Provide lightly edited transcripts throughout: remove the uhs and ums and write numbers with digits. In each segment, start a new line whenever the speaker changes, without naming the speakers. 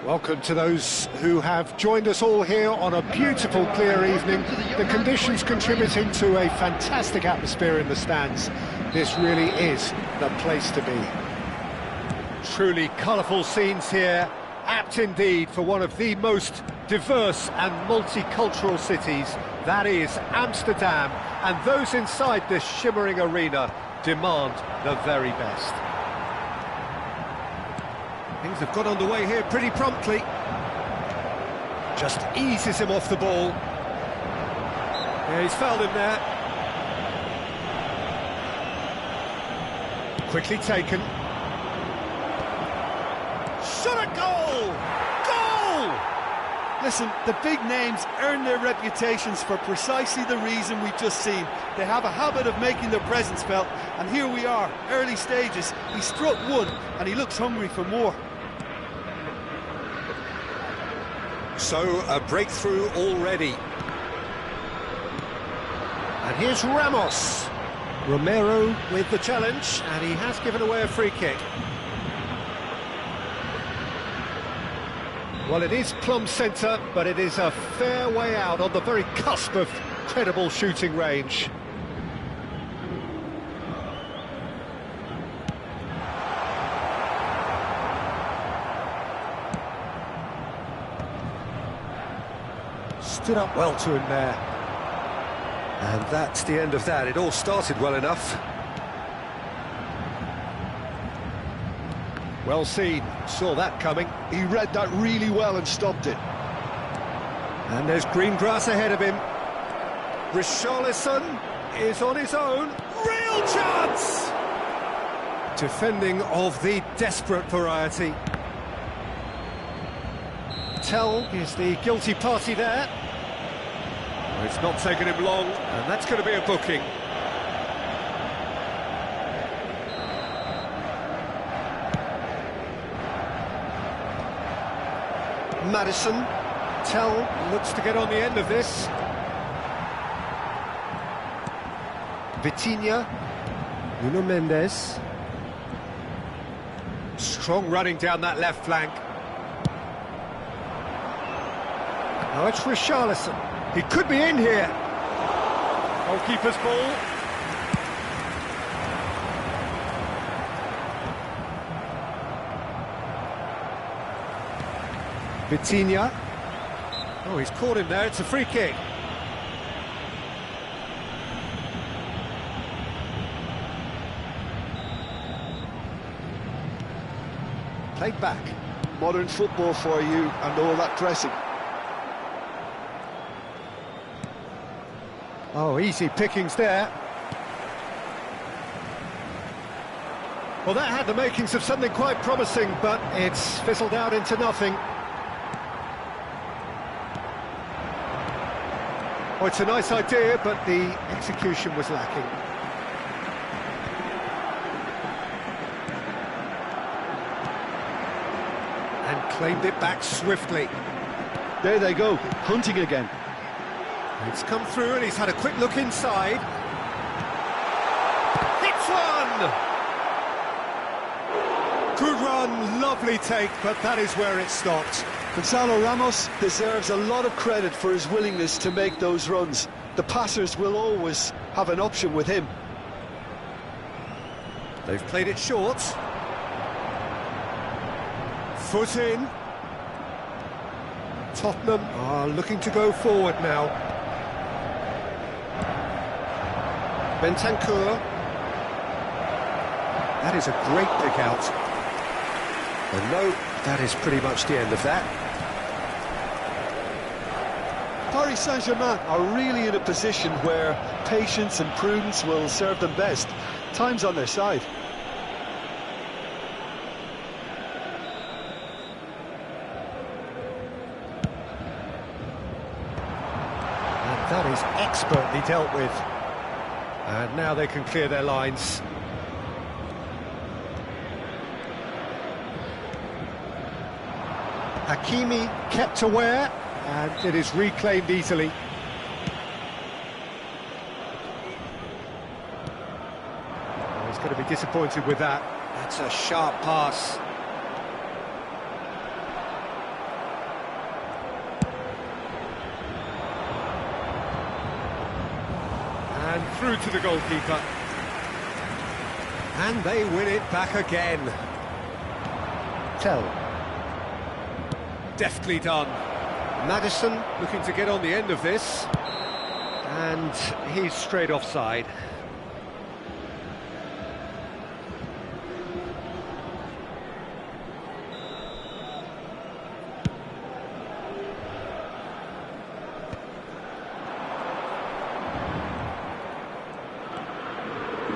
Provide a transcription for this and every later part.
Welcome to those who have joined us all here on a beautiful, clear evening. The conditions contributing to a fantastic atmosphere in the stands. This really is the place to be. Truly colourful scenes here, apt indeed for one of the most diverse and multicultural cities. That is Amsterdam, and those inside this shimmering arena demand the very best. Things have got underway here pretty promptly. Just eases him off the ball. Yeah, he's fouled him there. Quickly taken. Shot a goal! Goal!
Listen, the big names earn their reputations for precisely the reason we've just seen. They have a habit of making their presence felt, and here we are, early stages. He struck one, and he looks hungry for more.
So, a breakthrough already. And here's Ramos. Romero with the challenge, and he has given away a free kick. Well, it is plumb centre, but it is a fair way out on the very cusp of credible shooting range. Stood up well to him there. And that's the end of that. It all started well enough. Well seen, saw that coming.
He read that really well and stopped it.
And there's green grass ahead of him. Richarlison is on his own. Real chance! Defending of the desperate variety. Tell is the guilty party there. It's not taken him long, and that's going to be a booking. Madison. Tell looks to get on the end of this. Vitinha. Nuno Mendes. Strong running down that left flank. Now it's Richarlison. He could be in here. Goalkeeper's ball. Vitinha. Oh, he's caught him there. It's a free kick. Played back.
Modern football for you and all that pressing.
Oh, easy pickings there. Well, that had the makings of something quite promising, but it's fizzled out into nothing. Oh, it's a nice idea, but the execution was lacking. And claimed it back swiftly.
There they go, hunting again.
It's come through and he's had a quick look inside. Hits one! Good run, lovely take, but that is where it stopped.
Gonzalo Ramos deserves a lot of credit for his willingness to make those runs. The passers will always have an option with him.
They've played it short. Foot in. Tottenham are looking to go forward now. Bentancur. That is a great pick out. And no, that is pretty much the end of that.
Paris Saint-Germain are really in a position where patience and prudence will serve them best. Time's on their side.
And that is expertly dealt with. And now they can clear their lines. Hakimi kept aware, and it is reclaimed easily. Oh, he's going to be disappointed with that. That's a sharp pass. And through to the goalkeeper. And they win it back again. Tell. Deftly done. Maddison looking to get on the end of this. And he's straight offside.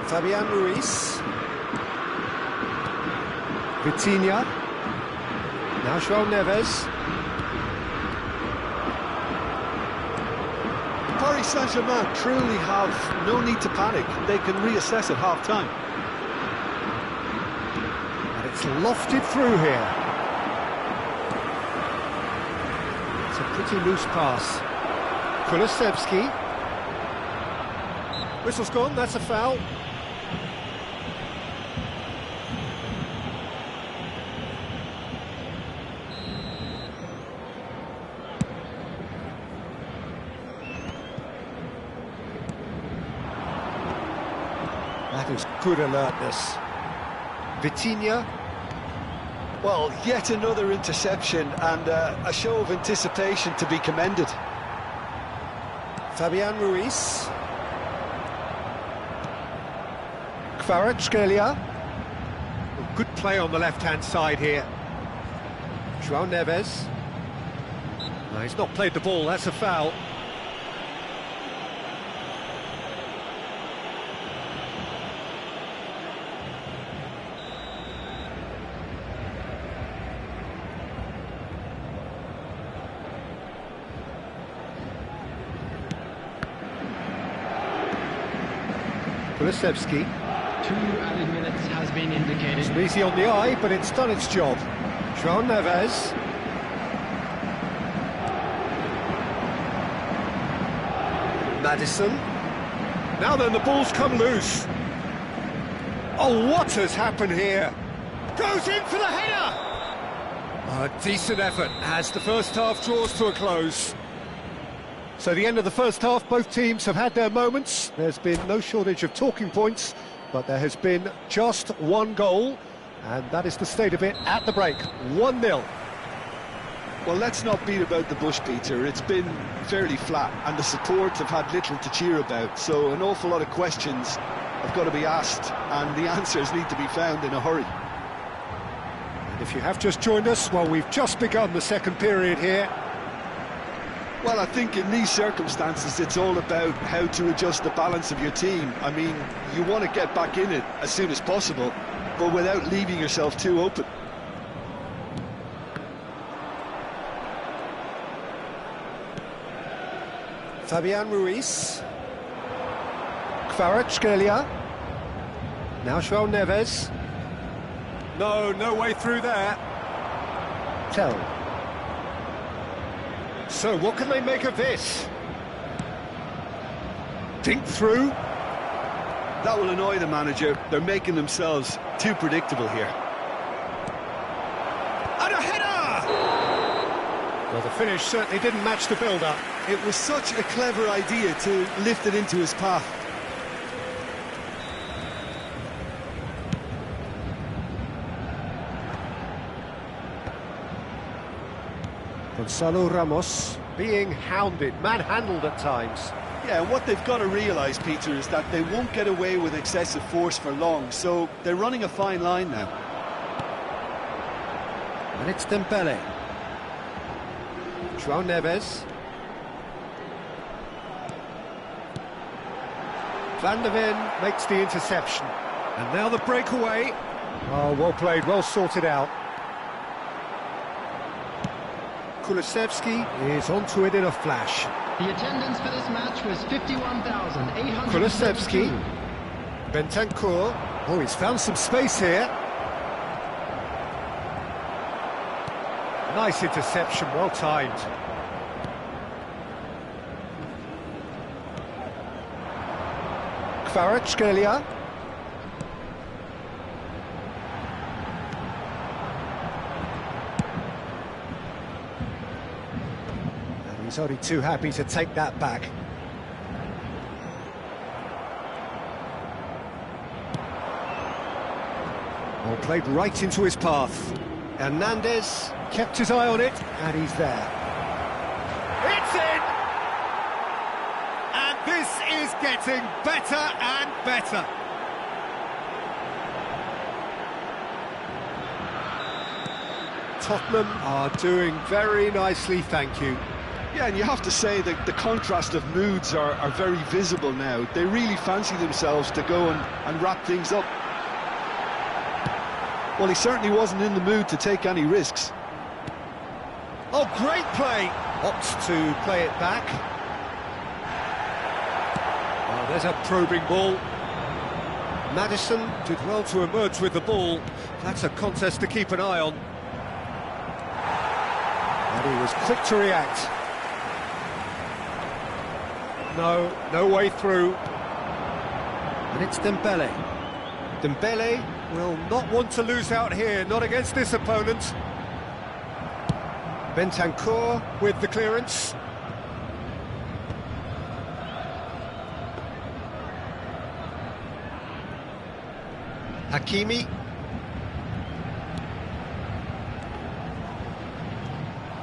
Fabian Ruiz. Vitinha. Now João Neves.
Paris Saint-Germain truly have no need to panic. They can reassess at half-time.
And it's lofted through here. It's a pretty loose pass. Kulusevski. Whistle's gone, that's a foul. That is good alertness. Vitinha.
Well, yet another interception and a show of anticipation to be commended.
Fabian Ruiz. Kvaratskhelia. Good play on the left-hand side here. João Neves. No, he's not played the ball, that's a foul. Kulusevski.
2 added minutes has been indicated.
It's easy on the eye, but it's done its job. João Neves. Maddison. Now then, the ball's come loose. Oh, what has happened here? Goes in for the header! A decent effort as the first half draws to a close. So the end of the first half, both teams have had their moments. There's been no shortage of talking points, but there has been just one goal, and that is the state of it at the break. 1-0.
Well, let's not beat about the bush, Peter. It's been fairly flat, and the support have had little to cheer about, so an awful lot of questions have got to be asked, and the answers need to be found in a hurry.
And if you have just joined us, well, we've just begun the second period here.
Well, I think in these circumstances, it's all about how to adjust the balance of your team. I mean, you want to get back in it as soon as possible, but without leaving yourself too open.
Fabian Ruiz. Kvaratskhelia. Now João Neves. No way through there. Tell. So, what can they make of this? Think through.
That will annoy the manager. They're making themselves too predictable here.
And a header! Well, the finish certainly didn't match the build-up.
It was such a clever idea to lift it into his path.
Gonzalo Ramos being hounded, manhandled at times.
Yeah, and what they've got to realise, Peter, is that they won't get away with excessive force for long, so they're running a fine line now.
And it's Dembele. João Neves. Van der Ven makes the interception. And now the breakaway. Oh, well played, well sorted out. Kulusevski is onto it in a flash.
The attendance for this match was 51,800.
Kulusevski. Bentancur. Oh, he's found some space here. Nice interception, well timed. Kvaratskhelia. And he's only too happy to take that back. Well, played right into his path. Hernandez kept his eye on it, and he's there. It's in! And this is getting better and better. Tottenham are doing very nicely, thank you.
Yeah, and you have to say that the contrast of moods are very visible now. They really fancy themselves to go and wrap things up. Well, he certainly wasn't in the mood to take any risks.
Oh, great play! Opts to play it back. Oh, there's a probing ball. Maddison did well to emerge with the ball. That's a contest to keep an eye on. And he was quick to react. No way through. And it's Dembele. Dembele will not want to lose out here, not against this opponent. Bentancur with the clearance. Hakimi.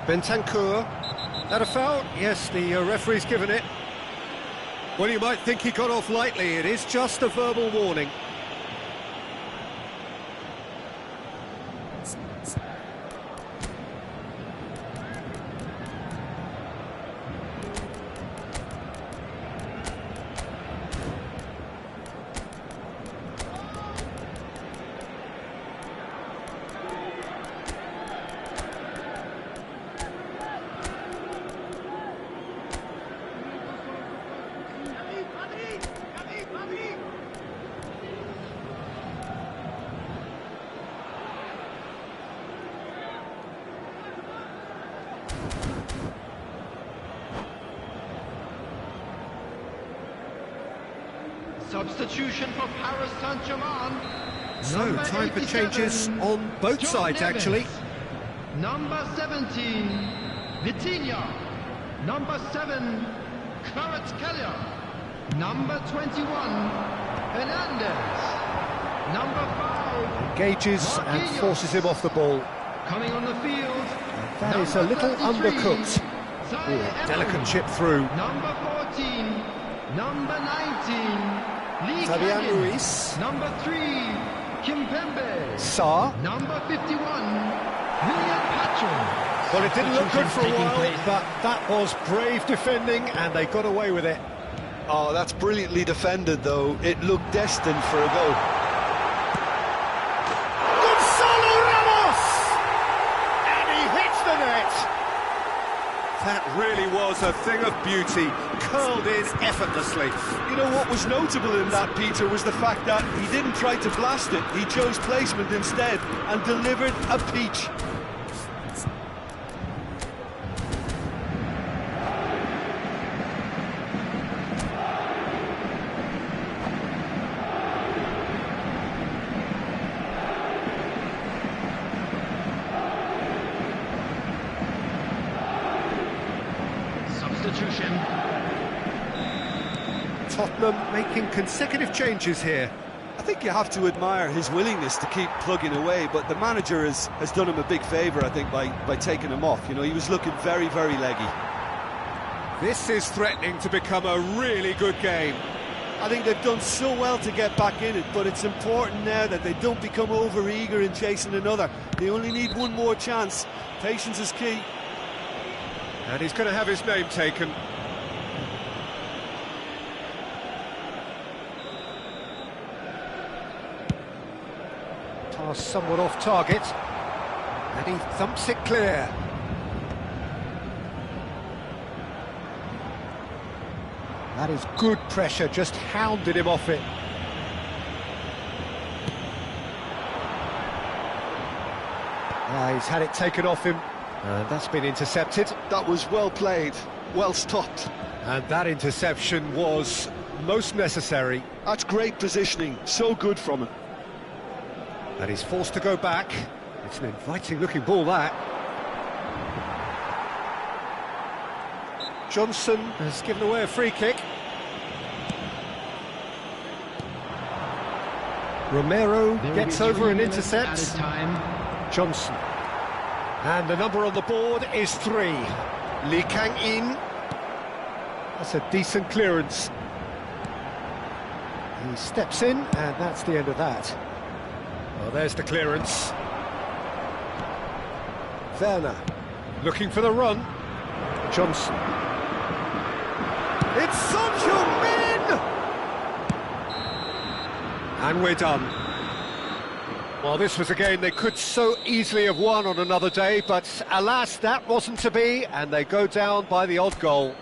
Bentancur. That a foul? Yes, the referee's given it. Well, you might think he got off lightly. It is just a verbal warning.
Substitution for Paris Saint-Germain.
So, time for changes on both sides, actually.
Number 17, Vitinha. Number 7, Kvaratskhelia. Number 21, Hernandez. Number 5,
Engages and forces him off the ball.
coming on the field.
That is a little undercooked. Ooh, delicate chip through.
Number 14, number 19, Lee
Fabian
Canyon.
Ruiz.
Number 3, Kimpembe.
Sarr.
Number 51, William Patrick.
Well, it didn't look good for a while, but that was brave defending, and they got away with it.
Oh, that's brilliantly defended, though. It looked destined for a goal.
Gonzalo Ramos! And he hits the net. That really was a thing of beauty, curled in effortlessly.
You know what was notable in that, Peter, was the fact that he didn't try to blast it. He chose placement instead and delivered a peach.
Substitution.
Tottenham making consecutive changes here.
I think you have to admire his willingness to keep plugging away, but the manager has done him a big favour, I think, by taking him off. You know, he was looking very, very leggy.
This is threatening to become a really good game.
I think they've done so well to get back in it, but it's important now that they don't become over-eager in chasing another. They only need one more chance. Patience is key.
And he's going to have his name taken. Pass somewhat off target. And he thumps it clear. That is good pressure, just hounded him off it. He's had it taken off him, and that's been intercepted.
That was well played, well stopped.
And that interception was most necessary.
That's great positioning, so good from him.
And he's forced to go back. It's an inviting-looking ball, that. Johnson has given away a free kick. Romero
There will
gets
be
over
3
and
minutes
intercepts.
added time.
Johnson. And the number on the board is 3. Lênnn. That's a decent clearance. He steps in, and that's the end of that. Well, there's the clearance. Werner, looking for the run. Johnson. It's Son Heung-min! And we're done. Well, this was a game they could so easily have won on another day, but alas, that wasn't to be, and they go down by the odd goal.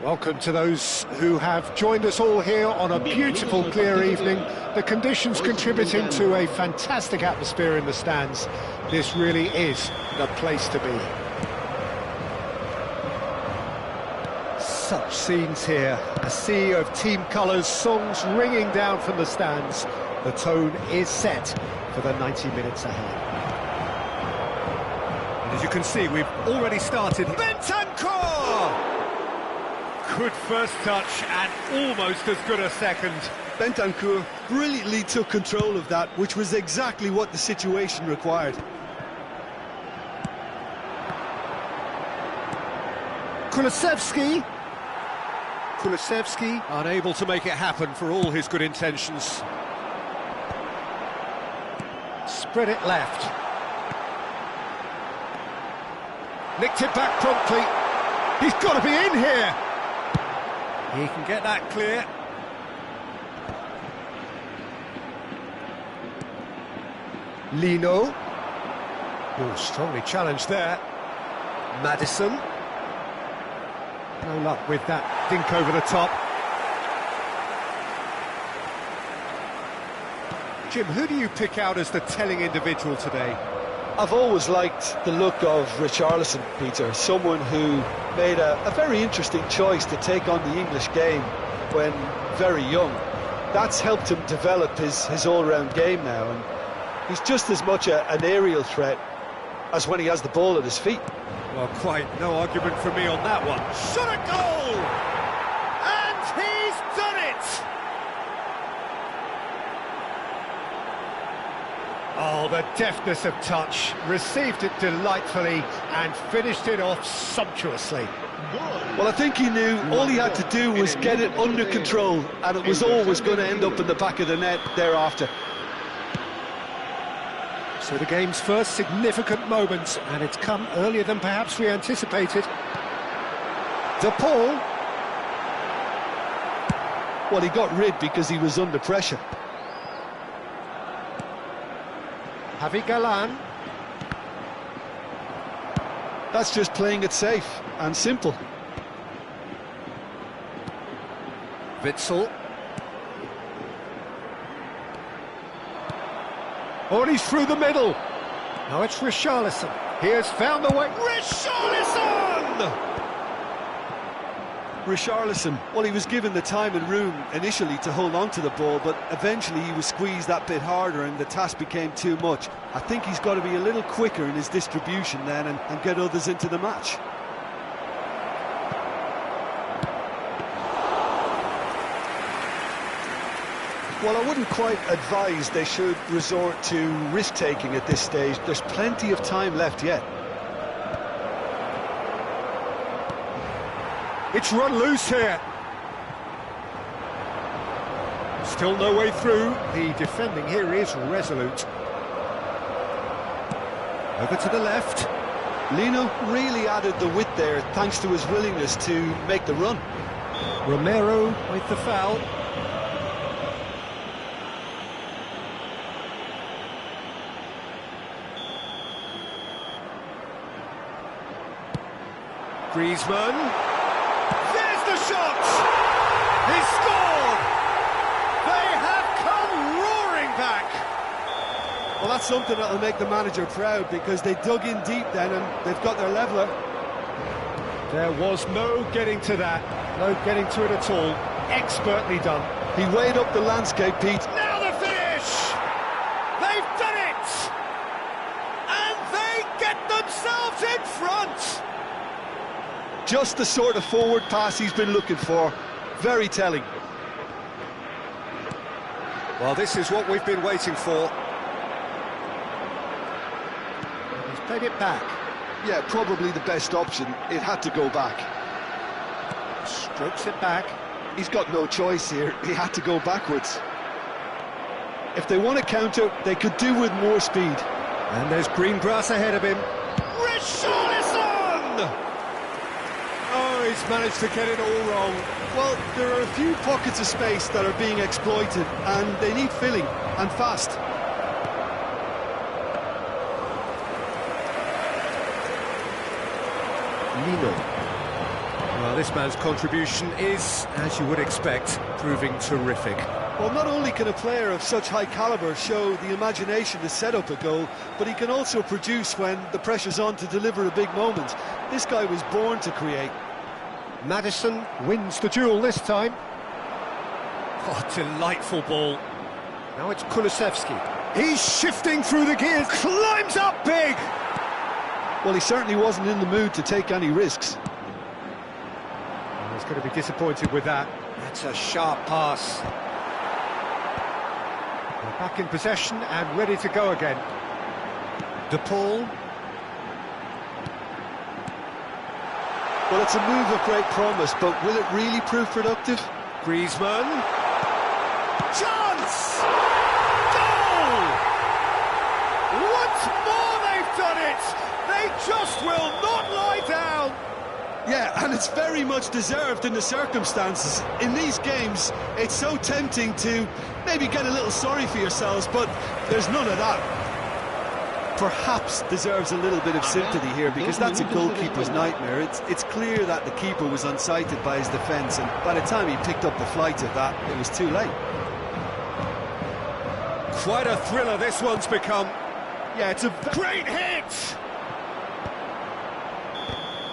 Welcome to those who have joined us all here on a beautiful, clear evening. The conditions contributing to a fantastic atmosphere in the stands. This really is the place to be. Such scenes here, a sea of team colours, songs ringing down from the stands. The tone is set for the 90 minutes ahead. And as you can see, we've already started. Bentancur! Good first touch and almost as good a second.
Bentancur brilliantly took control of that, which was exactly what the situation required.
Kulusevski unable to make it happen for all his good intentions. Spread it left. Nicked it back promptly. He's got to be in here. He can get that clear. Lino. Oh, strongly challenged there. Maddison. No luck with that dink over the top. Jim, who do you pick out as the telling individual today?
I've always liked the look of Richarlison, Peter, someone who made a very interesting choice to take on the English game when very young. That's helped him develop his all-round game now, and he's just as much an aerial threat as when he has the ball at his feet.
Well, quite no argument from me on that one. Shot a goal! And he's done it! Oh, the deftness of touch, received it delightfully and finished it off sumptuously.
Well, I think he knew all he had to do was get it under control, and it was always going to end up in the back of the net thereafter.
So the game's first significant moment, and it's come earlier than perhaps we anticipated. De Paul.
Well, he got rid because he was under pressure.
Javi Galan.
That's just playing it safe and simple.
Witsel. Oh, and he's through the middle. Now it's Richarlison. He has found the way. Richarlison!
Richarlison, well, he was given the time and room initially to hold on to the ball, but eventually he was squeezed that bit harder and the task became too much. I think he's got to be a little quicker in his distribution then and get others into the match. Well, I wouldn't quite advise they should resort to risk-taking at this stage. There's plenty of time left yet.
It's run loose here. Still no way through. The defending here is resolute. Over to the left.
Lênnnnn really added the width there thanks to his willingness to make the run.
Romero with the foul. Griezmann. There's the shot! He scored! They have come roaring back!
Well, that's something that'll make the manager proud because they dug in deep then and they've got their leveller.
There was no getting to that, no getting to it at all. Expertly done.
He weighed up the landscape, Pete.
Now the finish! They've done it! And they get themselves in front!
Just the sort of forward pass he's been looking for. Very telling.
Well, this is what we've been waiting for. He's played it back.
Yeah, probably the best option. It had to go back.
Strokes it back.
He's got no choice here. He had to go backwards. If they want to counter, they could do with more speed.
And there's green grass ahead of him. Richarlison! Oh, he's managed to get it all wrong.
Well, there are a few pockets of space that are being exploited, and they need filling, and fast.
Lênnnnn. Well, this man's contribution is, as you would expect, proving terrific.
Well, not only can a player of such high calibre show the imagination to set up a goal, but he can also produce when the pressure's on to deliver a big moment. This guy was born to create.
Maddison wins the duel this time. Oh, delightful ball. Now it's Kulusevski. He's shifting through the gears, climbs up big!
Well, he certainly wasn't in the mood to take any risks.
Oh, he's going to be disappointed with that. That's a sharp pass. They're back in possession and ready to go again. De Paul.
Well, it's a move of great promise, but will it really prove productive?
Griezmann. Chance! Goal! Once more they've done it! They just will not lie down!
Yeah, and it's very much deserved in the circumstances. In these games, it's so tempting to maybe get a little sorry for yourselves, but there's none of that. perhaps deserves a little bit of sympathy here, because that's a goalkeeper's nightmare. It's clear that the keeper was unsighted by his defence, and by the time he picked up the flight of that, it was too late.
Quite a thriller this one's become. Yeah, it's a great hit!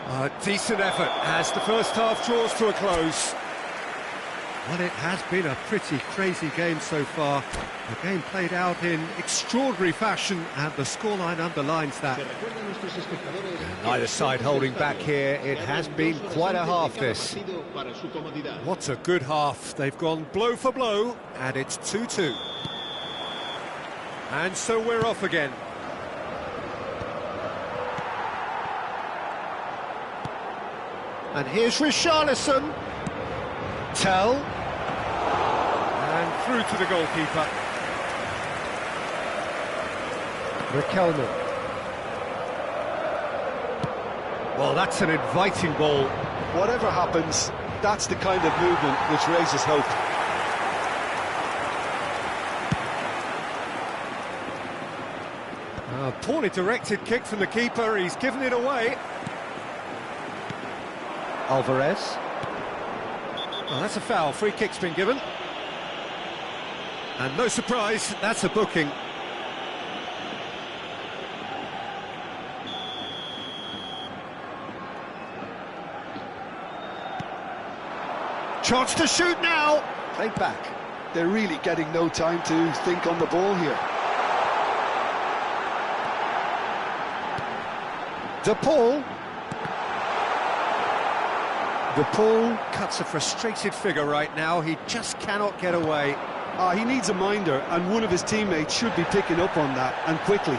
A decent effort as the first half draws to a close. Well, it has been a pretty crazy game so far. The game played out in extraordinary fashion, and the scoreline underlines that. And neither side holding back here. It has been quite a half, this. What a good half. They've gone blow for blow, and it's 2-2. And so we're off again. And here's Richarlison. Tell. And through to the goalkeeper. Riquelme. Well, that's an inviting ball.
Whatever happens, that's the kind of movement which raises hope.
A poorly directed kick from the keeper. He's given it away. Alvarez. Well, that's a foul. Free kick's been given. And no surprise, that's a booking. Chance to shoot now. Played back.
They're really getting no time to think on the ball here.
De Paul. De Paul cuts a frustrated figure right now. He just cannot get away.
He needs a minder, and one of his teammates should be picking up on that, and quickly.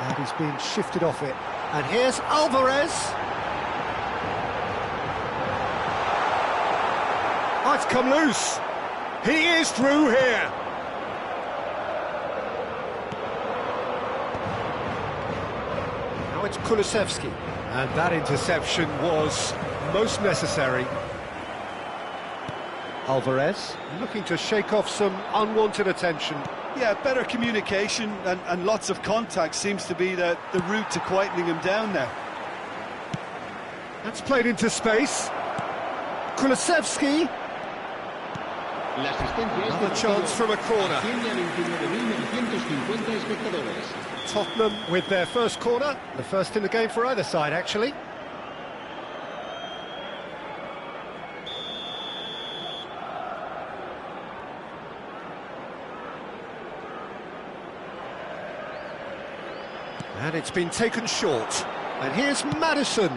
And he's being shifted off it. And here's Alvarez. Oh, it's come loose. He is through here. Now it's Kulusevski. And that interception was most necessary. Alvarez looking to shake off some unwanted attention.
Yeah, better communication and lots of contact seems to be the route to quietening him down now.
That's played into space. Kulusevski. Another chance from a corner. Tottenham with their first corner, the first in the game for either side, actually. And it's been taken short. And here's Maddison.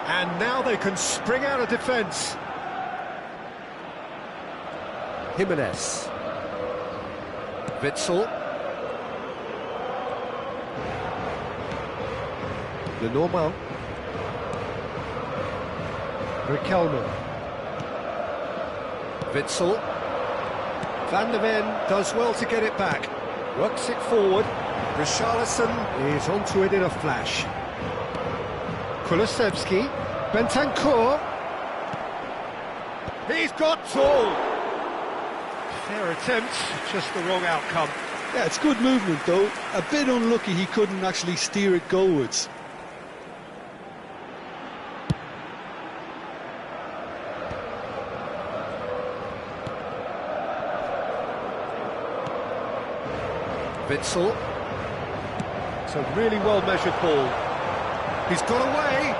And now they can spring out of defence. Jimenez. Witsel. Lênnnnn. Riquelme. Witsel. Van der Ven does well to get it back. Works it forward. Richarlison is onto it in a flash. Kulusevski. Bentancur. He's got tall. Fair attempt, just the wrong outcome.
Yeah, it's good movement though. A bit unlucky he couldn't actually steer it goalwards.
Witsel. It's a really well-measured ball. He's got away.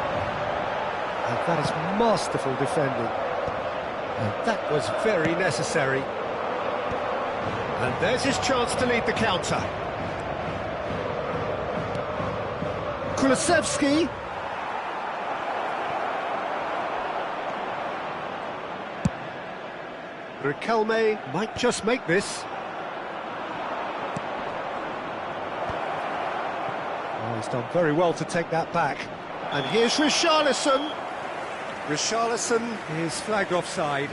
And that is masterful defending. And that was very necessary. And there's his chance to lead the counter. Kulusevski. Riquelme might just make this. Oh, he's done very well to take that back. And here's Richarlison. Richarlison is flagged offside.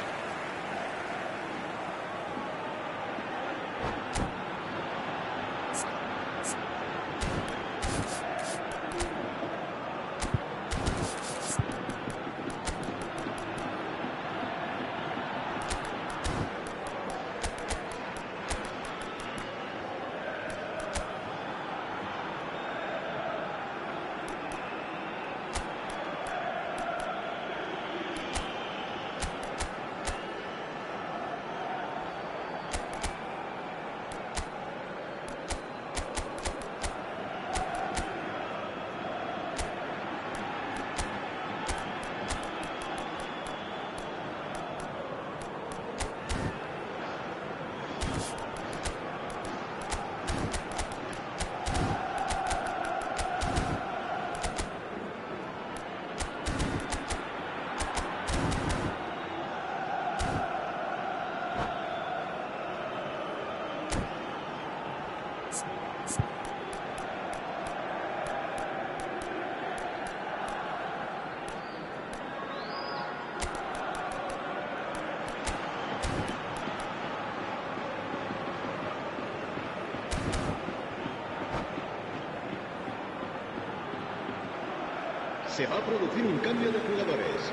Se va a producir un cambio de jugadores.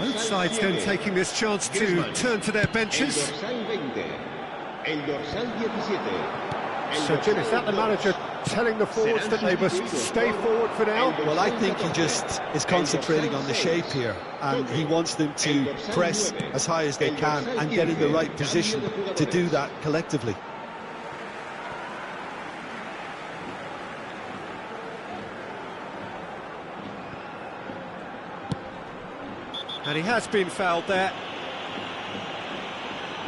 Both sides then taking this chance to turn to their
El
benches.
dorsal 20. El dorsal 17.
So, Jim, is that the manager telling the forwards that they must stay forward for now?
Well, I think he just is concentrating on the shape here, and he wants them to press as high as they can and get in the right position to do that collectively.
And he has been fouled there.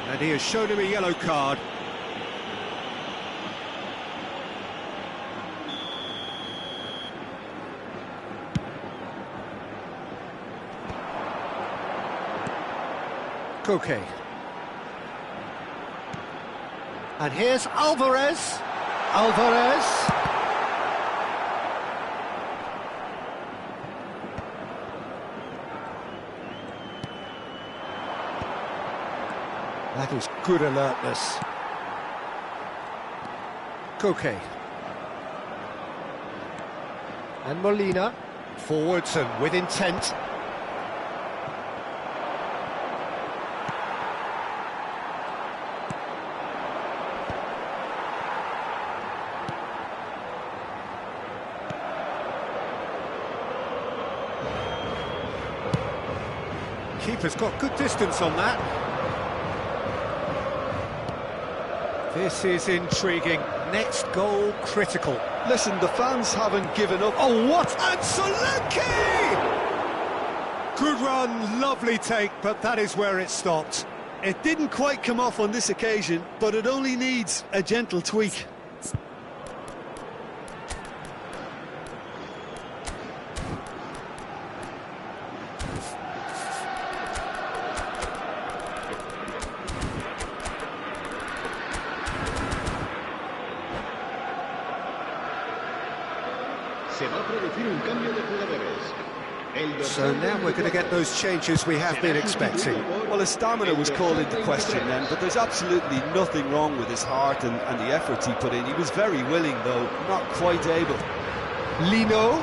And he has shown him a yellow card. Koke. And here's Alvarez. Alvarez. That is good alertness. Koke. And Molina. Forwards and with intent. Keeper's got good distance on that. This is intriguing. Next goal critical.
Listen, the fans haven't given up.
Oh, what? And Solanke! Good run, lovely take, but that is where it stopped.
It didn't quite come off on this occasion, but it only needs a gentle tweak.
Se va a producir un cambio de jugadores.
So now we're going to get those changes we have been expecting.
Well, his stamina was called into question then, but there's absolutely nothing wrong with his heart and the efforts he put in. He was very willing, though, not quite able.
Lênnnnn.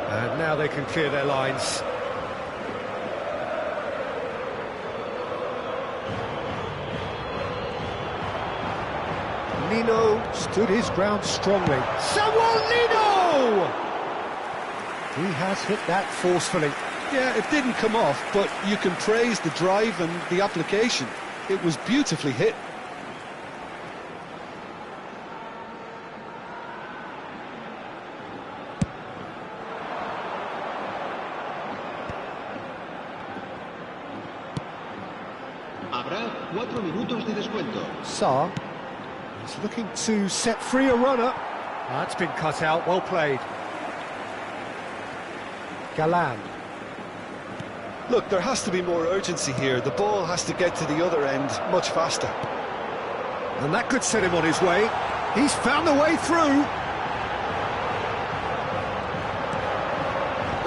And now they can clear their lines. Lênnnnn stood his ground strongly. Lênnnnn! He has hit that forcefully.
Yeah, it didn't come off, but you can praise the drive and the application. It was beautifully hit.
Habrá 4 minutos de descuento.
Sarr is looking to set free a runner. That's been cut out, well played. Galan.
Look, there has to be more urgency here. The ball has to get to the other end much faster.
And that could set him on his way. He's found the way through.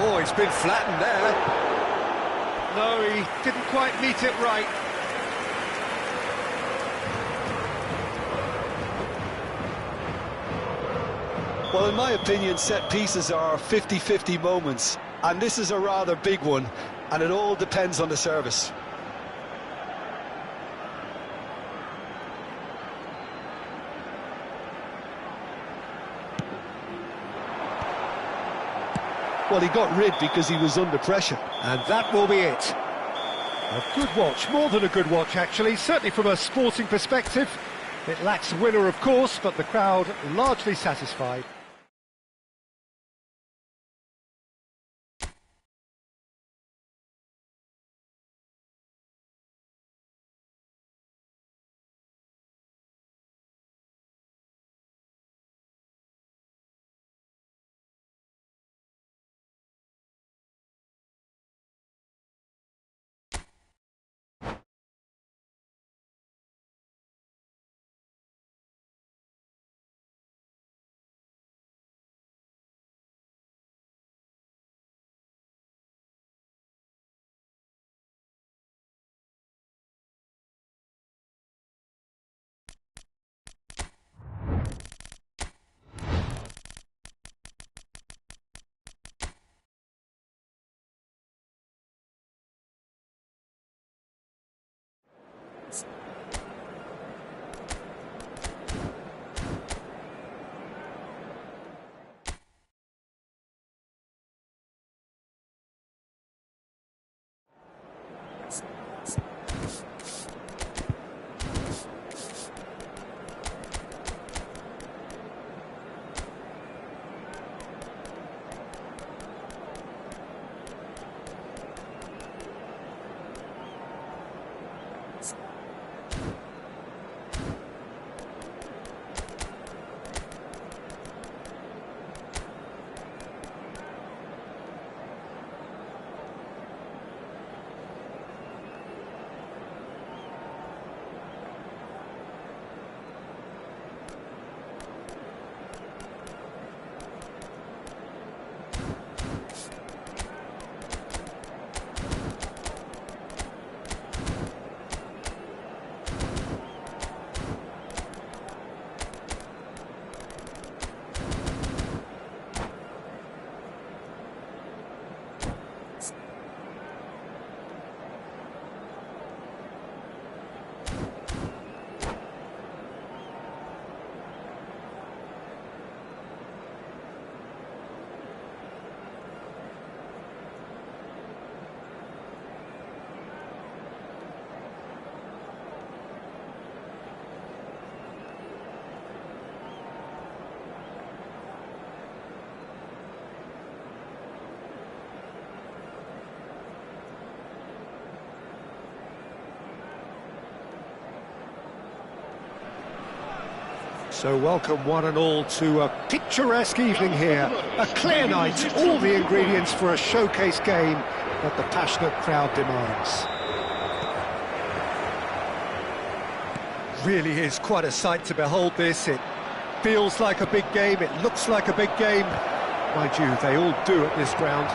Oh, he's been flattened there. No, he didn't quite meet it right.
Well, in my opinion, set pieces are 50-50 moments, and this is a rather big one, and it all depends on the service. Well, he got rid because he was under pressure.
And that will be it. A good watch, more than a good watch actually, certainly from a sporting perspective. It lacks a winner, of course, but the crowd largely satisfied. So welcome one and all to a picturesque evening here. A clear night, all the ingredients for a showcase game that the passionate crowd demands. Really is quite a sight to behold this. It feels like a big game, it looks like a big game. Mind you, they all do at this ground.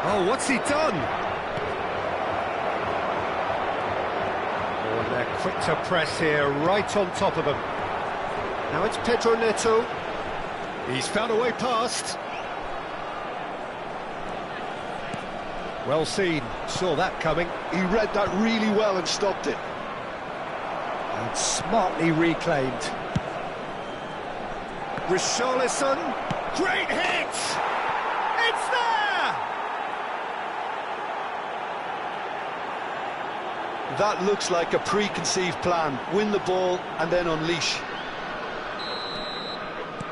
Oh, what's he done? Oh, and they're quick to press here, right on top of them. Now it's Pedro Neto. He's found a way past. Well seen, saw that coming.
He read that really well and stopped it.
And smartly reclaimed. Richarlison, great hit! It's there!
That looks like a preconceived plan. Win the ball and then unleash.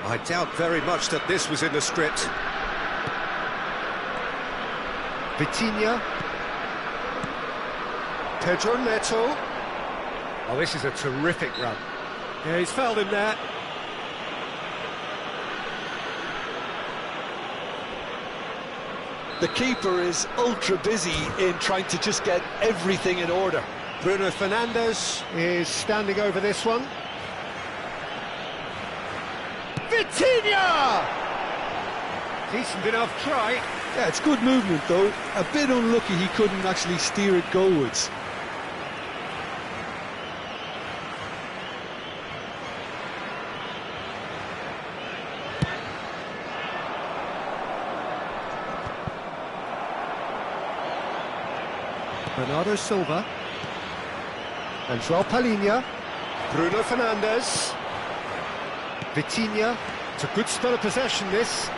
I doubt very much that this was in the script. Vitinha. Pedro Neto. Oh, this is a terrific run. Yeah, he's fouled him there.
The keeper is ultra busy in trying to just get everything in order.
Bruno Fernandes is standing over this one. Vitinha! Decent enough try.
Yeah, it's good movement though. A bit unlucky he couldn't actually steer it goalwards.
Bernardo Silva. And João Palhinha. Bruno Fernandes. Vitinha. It's a good spell of possession, this.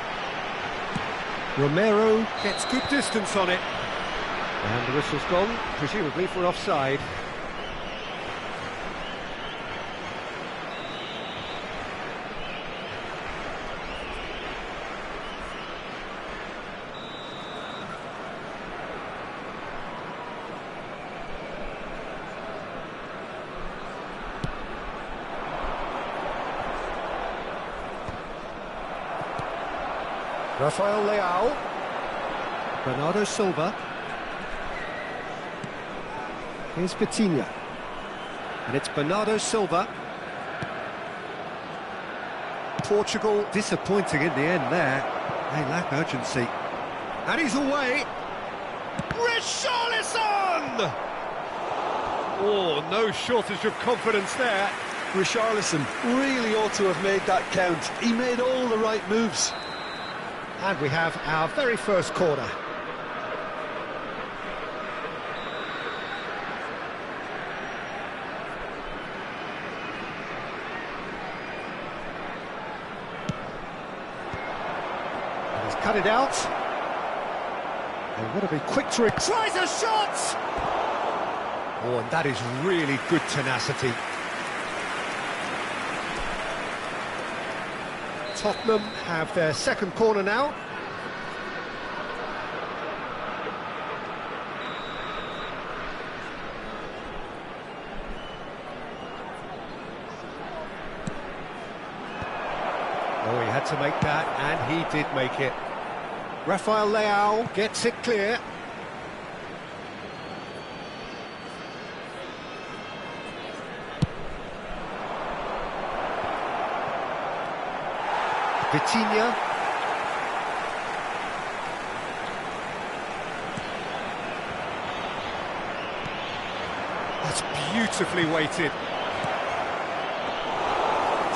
Romero gets good distance on it. And the whistle's gone, presumably for offside. Rafael Leao. Bernardo Silva. Here's Vitinha. And it's Bernardo Silva. Portugal disappointing in the end there. They lack urgency. And he's away. Richarlison! Oh, no shortage of confidence there.
Richarlison really ought to have made that count. He made all the right moves.
And we have our very first corner. And he's cut it out. They want to be quick to it. Tries a shot! Oh, and that is really good tenacity. Tottenham have their second corner now. Oh, he had to make that, and he did make it. Rafael Leao gets it clear. Vitinha. That's beautifully weighted.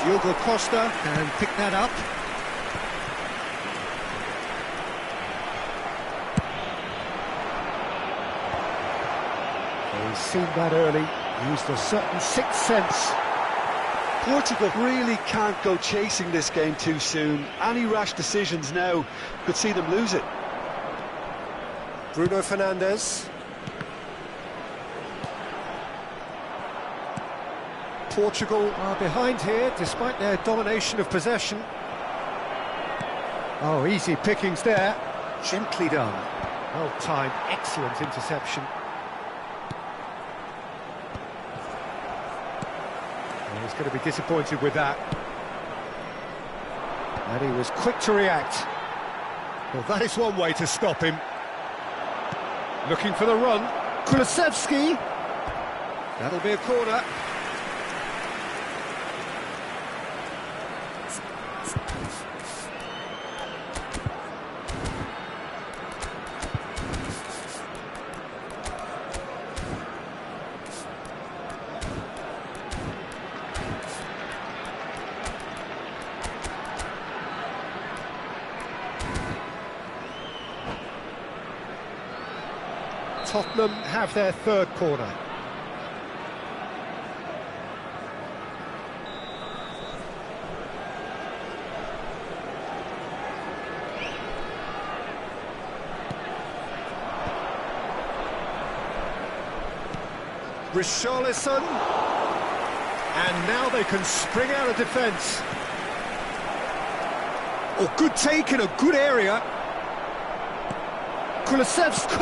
Diogo Costa can pick that up. He's seen that early, used a certain sixth sense.
Portugal really can't go chasing this game too soon. Any rash decisions now could see them lose it.
Bruno Fernandes. Portugal are behind here, despite their domination of possession. Oh, easy pickings there. Gently done. Well timed, excellent interception. He's going to be disappointed with that. And he was quick to react. Well, that is one way to stop him. Looking for the run. Kulusevski. That'll be a corner. Tottenham have their third corner. Richarlison. And now they can spring out of defence. Oh, good take in a good area. Kulusevski!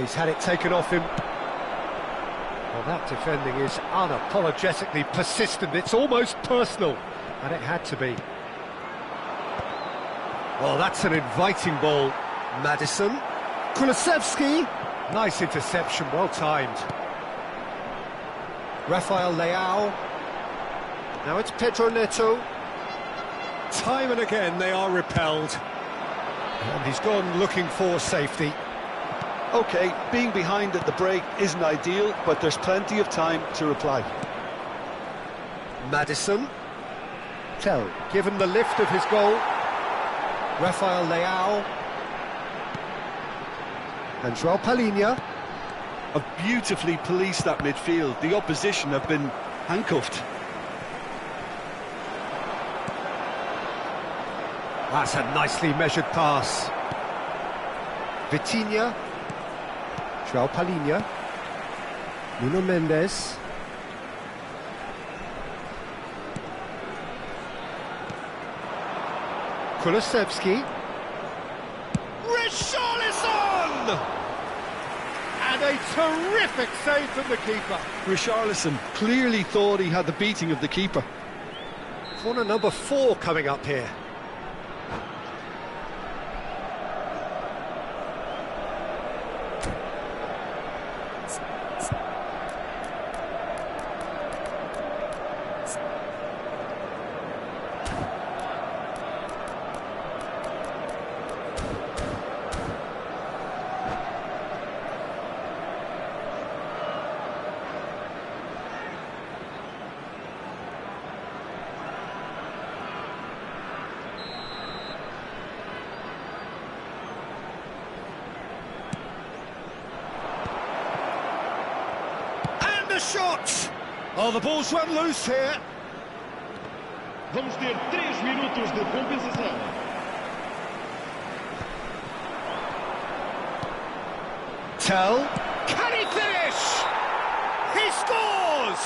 He's had it taken off him. Well, that defending is unapologetically persistent. It's almost personal, and it had to be. Well, that's an inviting ball. Maddison. Kulusevski. Nice interception, well timed. Rafael Leao. Now it's Pedro Neto. Time and again they are repelled. And he's gone looking for safety.
OK, being behind at the break isn't ideal, but there's plenty of time to reply.
Maddison. Tell, given the lift of his goal. Rafael Leao. And João Palhinha.
Have beautifully policed that midfield. The opposition have been handcuffed.
That's a nicely measured pass. Vitinha. João Palhinha. Nuno Mendes. Kulusevski. Richarlison! And a terrific save from the keeper.
Richarlison clearly thought he had the beating of the keeper.
Corner number 4 coming up here. The shot! Oh, the ball's run loose here.
Vamos ter 3 minutos de compensação.
Tell. Can he finish? He scores!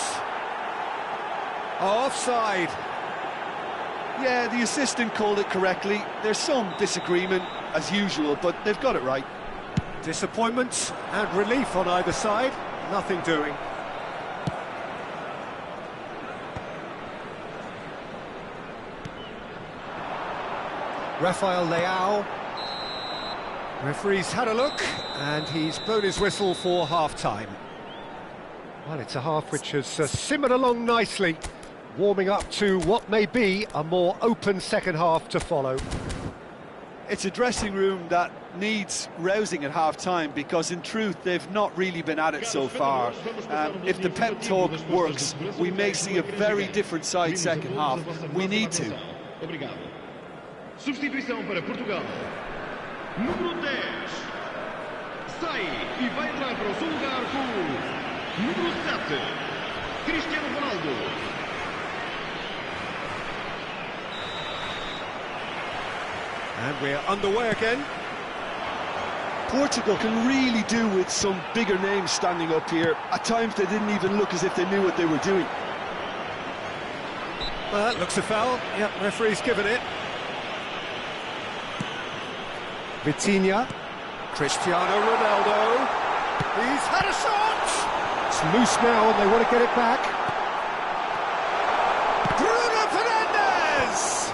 Oh, offside.
Yeah, the assistant called it correctly. There's some disagreement, as usual, but they've got it right.
Disappointment and relief on either side. Nothing doing. Rafael Leao. Referee's had a look, and he's blown his whistle for half-time. Well, it's a half which has simmered along nicely, warming up to what may be a more open second half to follow.
It's a dressing room that needs rousing at half-time, because in truth they've not really been at it so far. If the pep talk works, we may see a very different side second half. We need to.
Substituição para Portugal. Número 10. Sai e vai entrar para o seu lugar com o número 7. Cristiano Ronaldo.
And we're underway again.
Portugal can really do with some bigger names standing up here. At times they didn't even look as if they knew what they were doing.
Well, that looks a foul. Yep, referee's given it. Vitinha. Cristiano Ronaldo. He's had a shot! It's loose now and they want to get it back. Bruno Fernandes!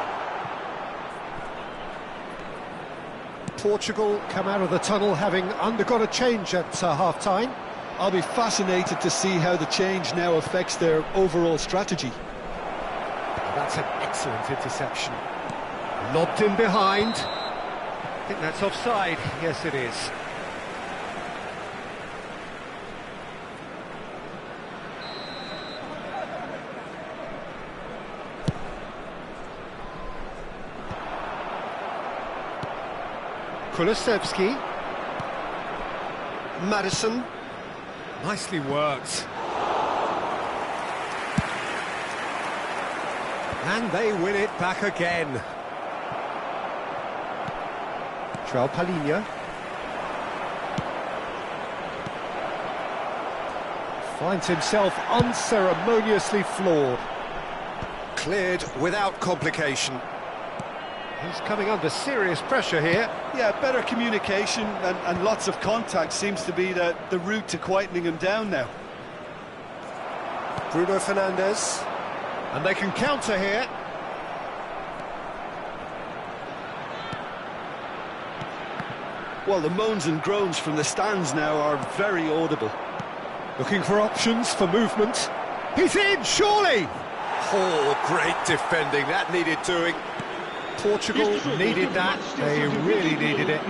Portugal come out of the tunnel having undergone a change at half-time.
I'll be fascinated to see how the change now affects their overall strategy.
That's an excellent interception. Lobbed in behind. I think that's offside. Yes, it is. Kulusevski. Madison. Nicely worked. And they win it back again. João Palhinha. Finds himself unceremoniously floored. Cleared without complication. He's coming under serious pressure here.
Yeah, better communication and lots of contact seems to be the route to quietening him down now.
Bruno Fernandes. And they can counter here.
Well, the moans and groans from the stands now are very audible.
Looking for options for movement. He's in, surely! Oh, great defending, that needed doing. Portugal needed that, they really needed it.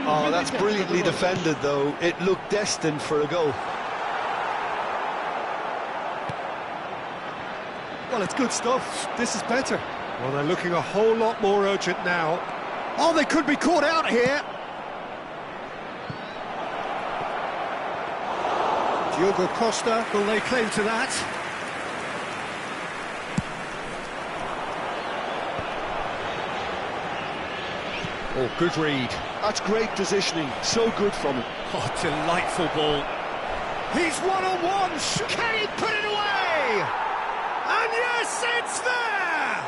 Oh, that's brilliantly defended, though. It looked destined for a goal. Well, it's good stuff. This is better.
Well, they're looking a whole lot more urgent now. Oh, they could be caught out here. Diogo Costa, will they claim to that? Oh, good read.
That's great positioning. So good from him.
Oh, delightful ball. He's one-on-one. Can he put it away? And yes, it's there!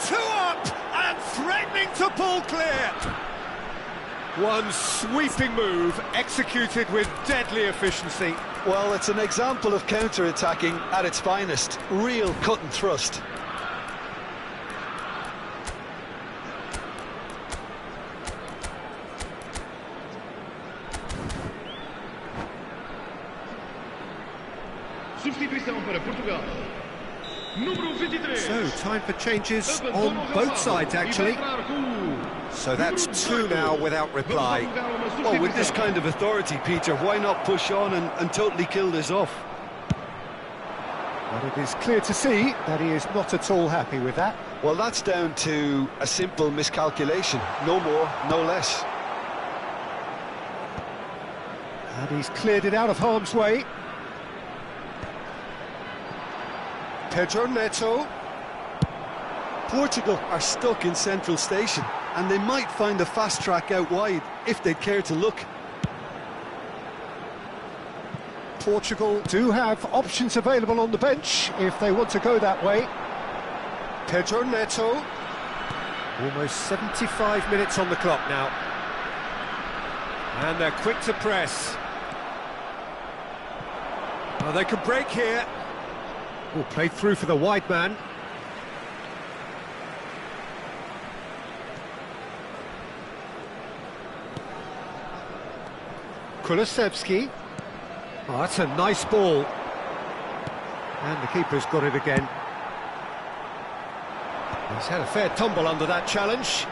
2 up and threatening to pull clear. One sweeping move executed with deadly efficiency.
Well, it's an example of counter-attacking at its finest. Real cut and thrust.
Substituição para Portugal. Número 23.
So, time for changes on both sides, actually. So that's 2 now without reply.
Well, with this kind of authority, Peter, why not push on and totally kill this off?
But it is clear to see that he is not at all happy with that.
Well, that's down to a simple miscalculation. No more, no less.
And he's cleared it out of harm's way. Pedro Neto.
Portugal are stuck in central station, and they might find a fast track out wide if they'd care to look.
Portugal do have options available on the bench if they want to go that way. Pedro Neto. Almost 75 minutes on the clock now. And they're quick to press. Oh, they can break here. Oh, played through for the wide man. Kulusevski. Oh, that's a nice ball. And the keeper's got it again. He's had a fair tumble under that challenge.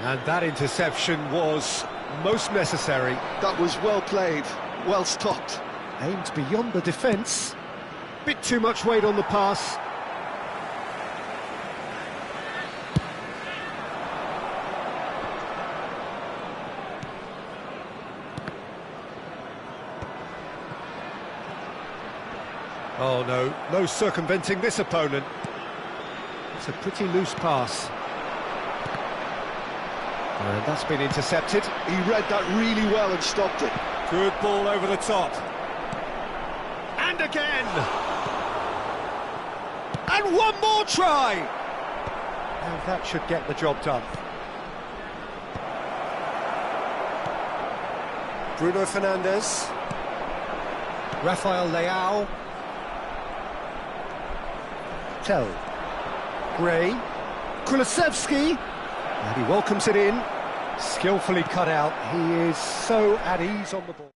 And that interception was most necessary.
That was well played, well stopped.
Aimed beyond the defence. Bit too much weight on the pass. Oh no, no circumventing this opponent. It's a pretty loose pass. And that's been intercepted.
He read that really well and stopped it.
Good ball over the top. And again! And one more try! And that should get the job done. Bruno Fernandes. Rafael Leao. Tell. Gray. Kulusevski. And he welcomes it in. Skillfully cut out. He is so at ease on the ball.